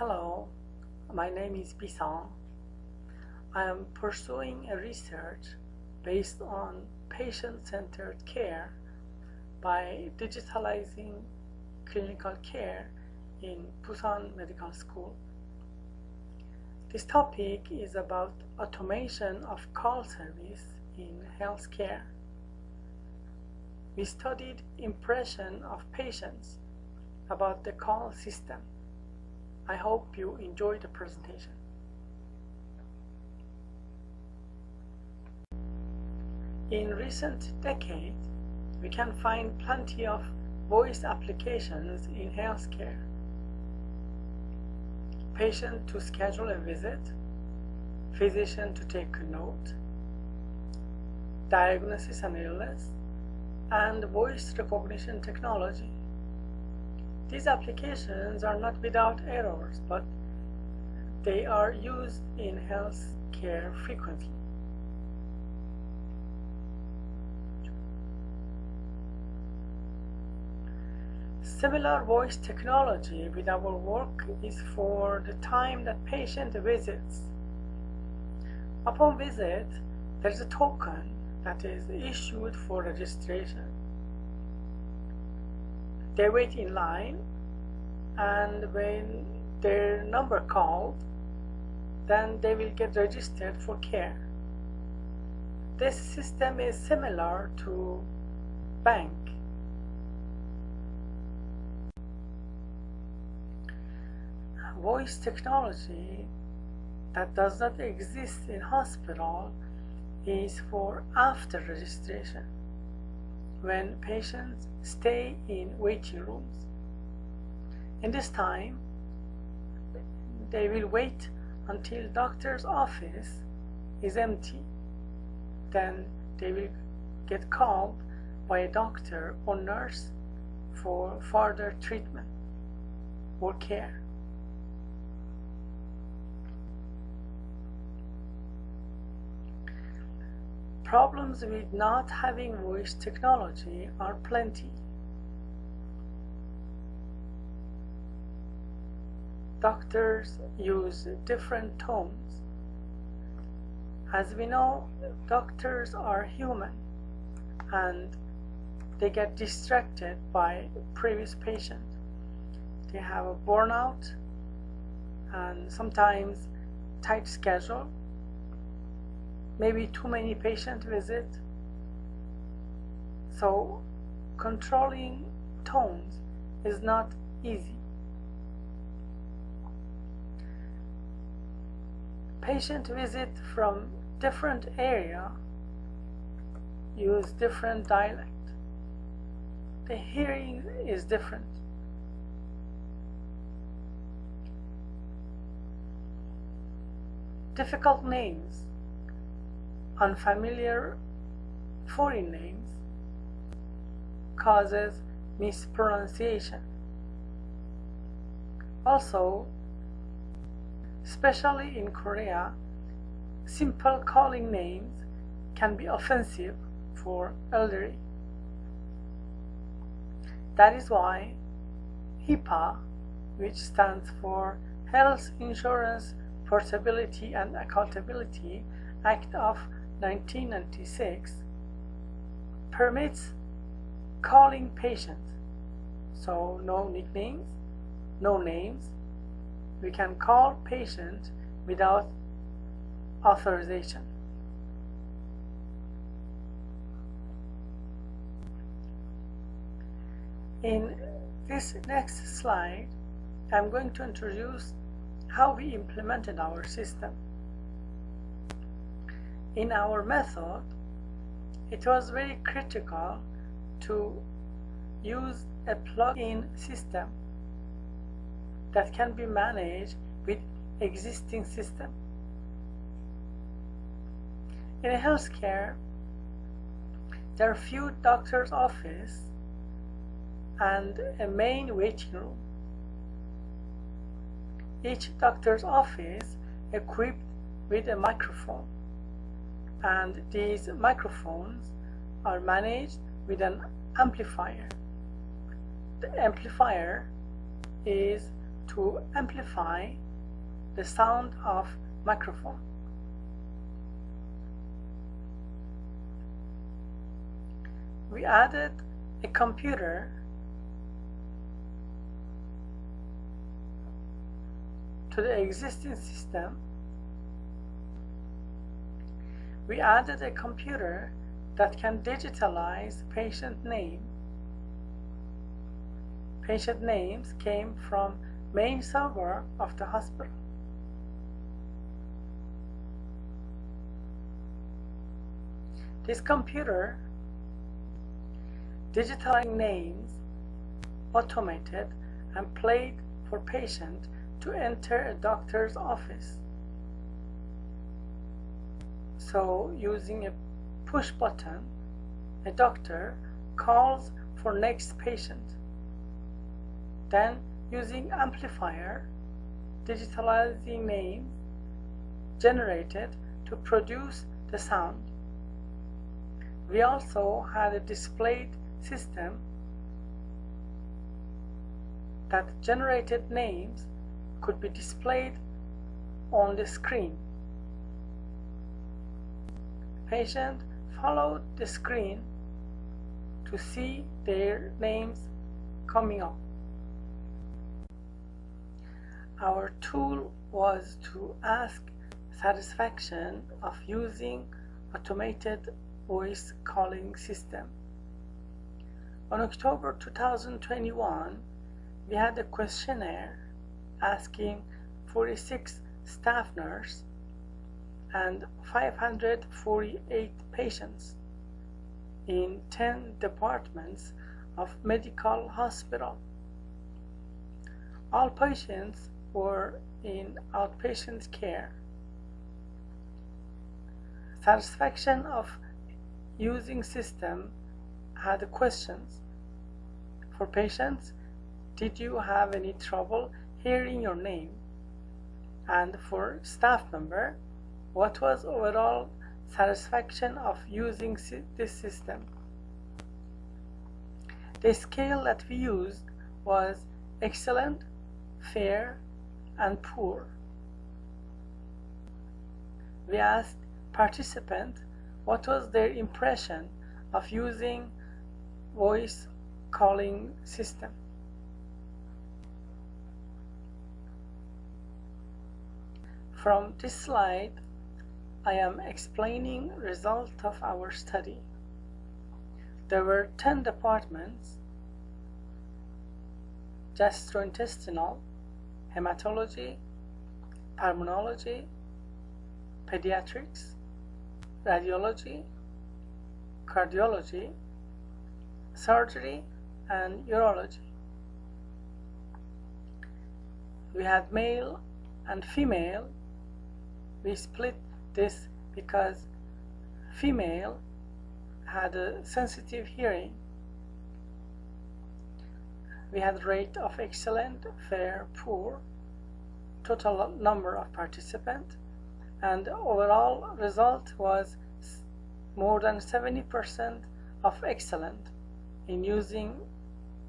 Hello, my name is Beesung. I am pursuing a research based on patient-centered care by digitalizing clinical care in Busan Medical School. This topic is about automation of call service in healthcare. We studied impression of patients about the call system. I hope you enjoy the presentation. In recent decades, we can find plenty of voice applications in healthcare. Patient to schedule a visit, physician to take a note, diagnosis and illness, and voice recognition technology. These applications are not without errors, but they are used in healthcare frequently. Similar voice technology with our work is for the time that patient visits. Upon visit, there is a token that is issued for registration. They wait in line, and when their number called, then they will get registered for care. This system is similar to bank. Voice technology that does not exist in hospital is for after registration, when patients stay in waiting rooms. In this time, they will wait until doctor's office is empty. Then they will get called by a doctor or nurse for further treatment or care. Problems with not having voice technology are plenty. Doctors use different tones. As we know, doctors are human and they get distracted by previous patient. They have a burnout and sometimes tight schedule. Maybe too many patient visits. So controlling tones is not easy. Patient visit from different area use different dialect. The hearing is different. Difficult names, unfamiliar foreign names causes mispronunciation. Also, especially in Korea, simple calling names can be offensive for elderly. That is why HIPAA, which stands for Health Insurance Portability and Accountability Act of 1996, permits calling patients. So no nicknames, no names. We can call patient without authorization. In this next slide, I'm going to introduce how we implemented our system. In our method, it was very critical to use a plug-in system that can be managed with existing system. In healthcare, there are few doctor's office and a main waiting room. Each doctor's office equipped with a microphone, and these microphones are managed with an amplifier. The amplifier is to amplify the sound of microphone. We added a computer to the existing system. We added a computer that can digitalize patient name. Patient names came from main server of the hospital. This computer digitalizing names, automated and played for patient to enter a doctor's office. So using a push button, a doctor calls for next patient. Then using amplifier, digitalizing names generated to produce the sound. We also had a displayed system that generated names could be displayed on the screen. Patient followed the screen to see their names coming up. Our tool was to ask satisfaction of using automated voice calling system. On October 2021, we had a questionnaire asking 46 staff nurses and 548 patients in 10 departments of medical hospital. All patients were in outpatient care. Satisfaction of using system had questions. For patients, did you have any trouble hearing your name? And for staff member, what was overall satisfaction of using this system? The scale that we used was excellent, fair, and poor. We asked participants what was their impression of using voice calling system. From this slide, I am explaining result of our study. There were 10 departments: gastrointestinal, hematology, pulmonology, pediatrics, radiology, cardiology, surgery, and urology. We had male and female. We split this because female had a sensitive hearing. We had rate of excellent, fair, poor, total number of participants, and overall result was more than 70% of excellent in using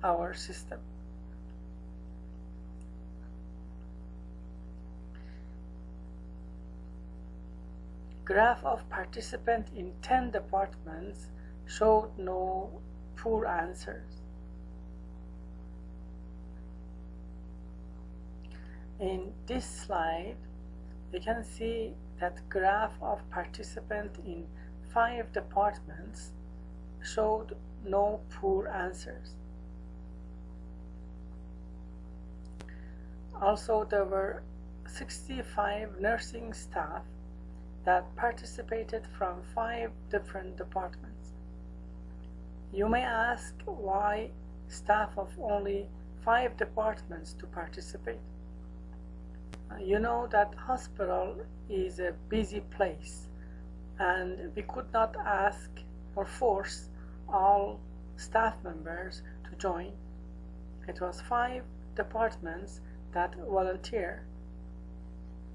our system. Graph of participants in 10 departments showed no poor answers. In this slide, we can see that graph of participants in 5 departments showed no poor answers. Also, there were 65 nursing staff that participated from 5 different departments. You may ask why staff of only 5 departments to participate. You know that hospital is a busy place, and we could not ask or force all staff members to join. It was 5 departments that volunteered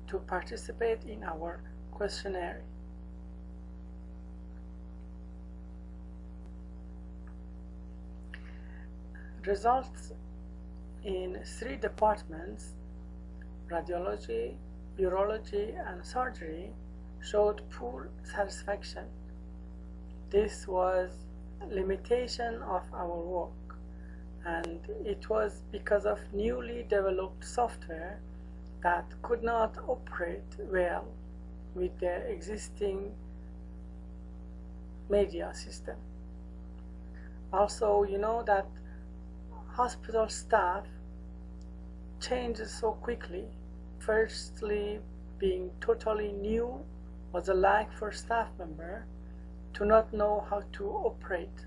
to participate in our questionnaire. Results in 3 departments, radiology, urology, and surgery, showed poor satisfaction. This was a limitation of our work, and it was because of newly developed software that could not operate well with the existing media system. Also, you know that hospital staff changes so quickly. Firstly, being totally new was a lack for staff member to not know how to operate.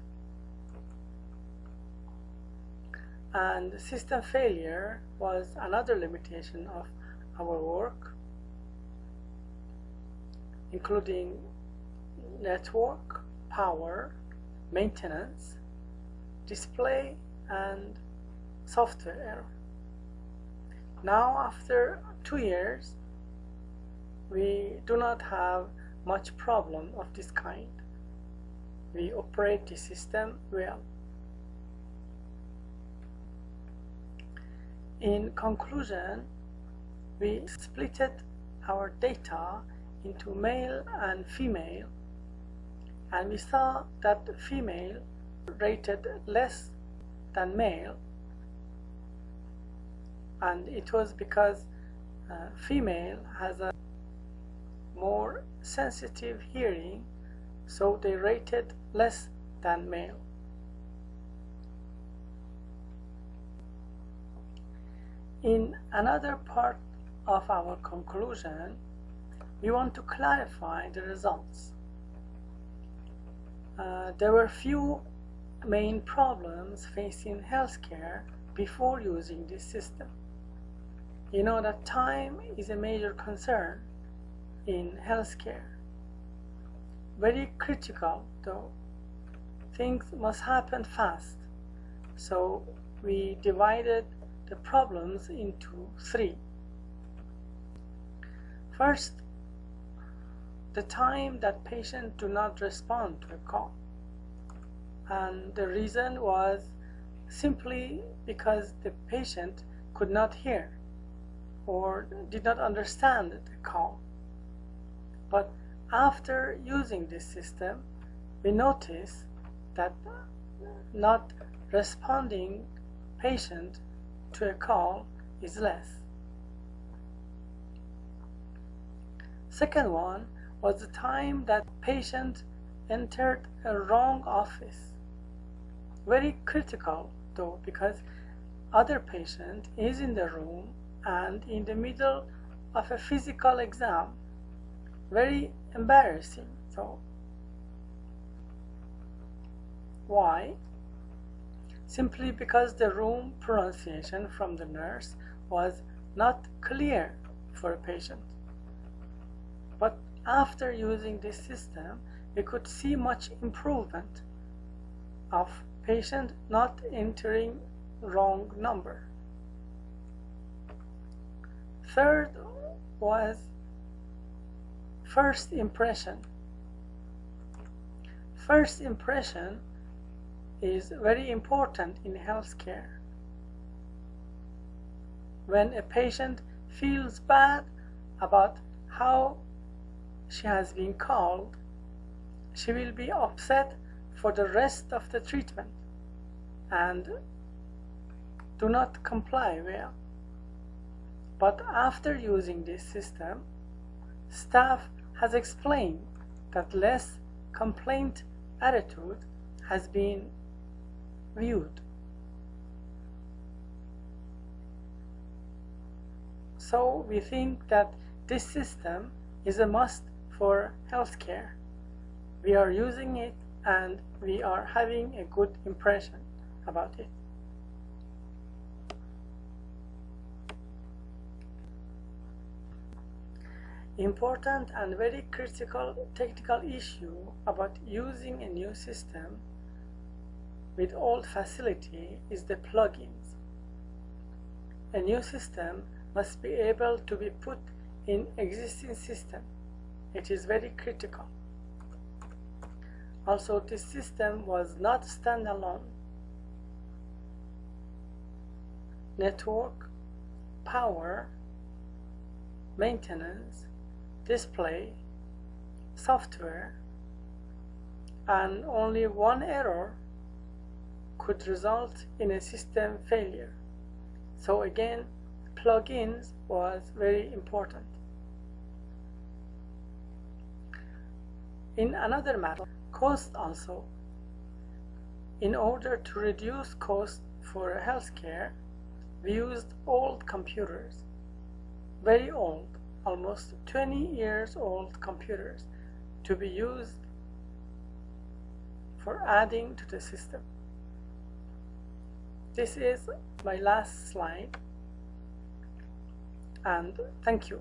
And system failure was another limitation of our work, including network, power, maintenance, display, and software error. Now, after 2 years, we do not have much problem of this kind. We operate the system well. In conclusion, we splitted our data into male and female, and we saw that female rated less than male, and it was because female has a more sensitive hearing, so they rated less than male. In another part of our conclusion, we want to clarify the results. There were few main problems facing healthcare before using this system. You know that time is a major concern in healthcare. Very critical though. Things must happen fast. So we divided the problems into 3. First, the time that patients do not respond to a call. And the reason was simply because the patient could not hear or did not understand the call. But after using this system, we notice that not responding patient to a call is less. Second one was the time that patient entered a wrong office. Very critical though, because other patient is in the room and in the middle of a physical exam. Very embarrassing. So why? Simply because the room pronunciation from the nurse was not clear for a patient. But after using this system, we could see much improvement of patient not entering wrong number. Third was first impression. First impression is very important in healthcare. When a patient feels bad about how she has been called, she will be upset for the rest of the treatment and do not comply well. But after using this system, staff has explained that less complaint attitude has been viewed. So we think that this system is a must for healthcare. We are using it and we are having a good impression about it. Important and very critical technical issue about using a new system with old facility is the plugins. A new system must be able to be put in existing system. It is very critical. Also, this system was not standalone. network, power, maintenance, display, software, and only one error could result in a system failure. So again, plugins was very important. In another matter, cost also. In order to reduce cost for healthcare, we used old computers, very old, almost 20 years old computers, to be used for adding to the system. This is my last slide, and thank you.